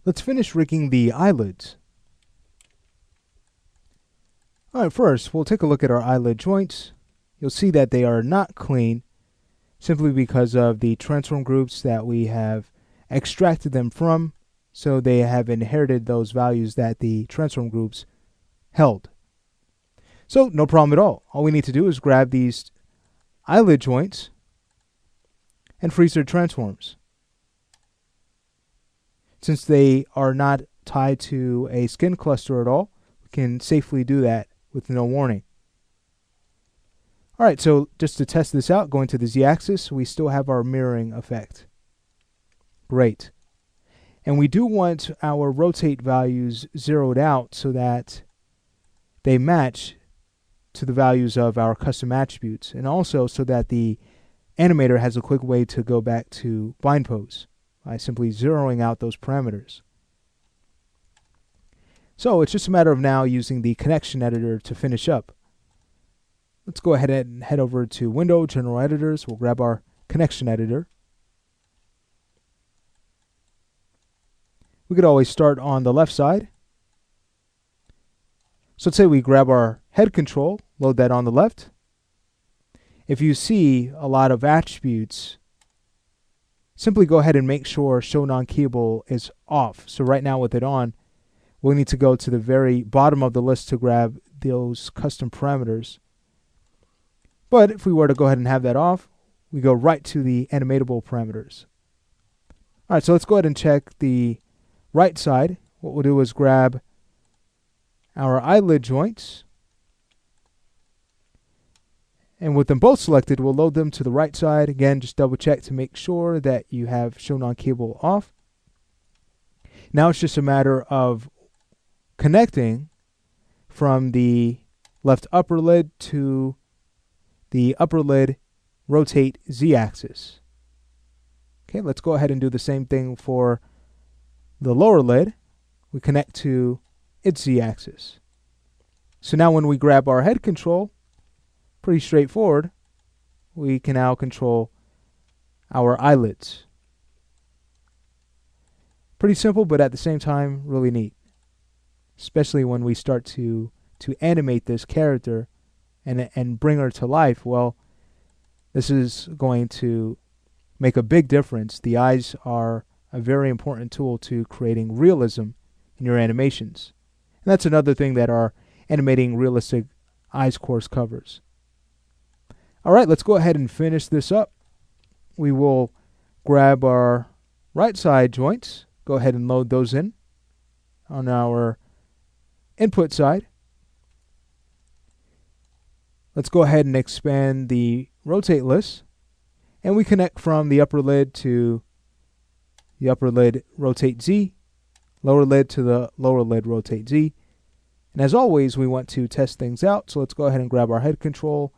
Let's finish rigging the eyelids. Alright, first we'll take a look at our eyelid joints. You'll see that they are not clean simply because of the transform groups that we have extracted them from, so they have inherited those values that the transform groups held. So no problem at all. All we need to do is grab these eyelid joints and freeze their transforms. Since they are not tied to a skin cluster at all, we can safely do that with no warning. Alright, so just to test this out, going to the z-axis, we still have our mirroring effect. Great. And we do want our rotate values zeroed out so that they match to the values of our custom attributes, and also so that the animator has a quick way to go back to bind pose by simply zeroing out those parameters. So it's just a matter of now using the connection editor to finish up. Let's go ahead and head over to Window, General Editors. We'll grab our connection editor. We could always start on the left side. So let's say we grab our head control, load that on the left. If you see a lot of attributes, simply go ahead and make sure Show Non-Keyable is off. So right now with it on, we'll need to go to the very bottom of the list to grab those custom parameters. But if we were to go ahead and have that off, we go right to the animatable parameters. Alright, so let's go ahead and check the right side. What we'll do is grab our eyelid joints, and with them both selected, we'll load them to the right side. Again, just double check to make sure that you have Show Non-Keyable off. Now it's just a matter of connecting from the left upper lid to the upper lid rotate z-axis. Okay, let's go ahead and do the same thing for the lower lid. We connect to its z-axis. So now when we grab our head control, pretty straightforward, we can now control our eyelids. Pretty simple, but at the same time really neat, especially when we start to animate this character and bring her to life. Well, this is going to make a big difference. The eyes are a very important tool to creating realism in your animations. And that's another thing that our Animating Realistic Eyes course covers. Alright, let's go ahead and finish this up. We will grab our right side joints, go ahead and load those in on our input side. Let's go ahead and expand the rotate list, and we connect from the upper lid to the upper lid rotate Z, lower lid to the lower lid rotate Z. And as always, we want to test things out, so let's go ahead and grab our head control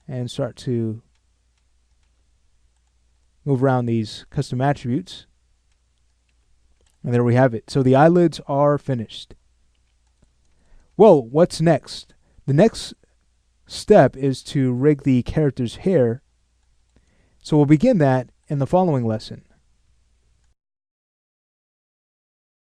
and start to move around these custom attributes. And there we have it. So the eyelids are finished. Well, what's next? The next step is to rig the character's hair. So we'll begin that in the following lesson.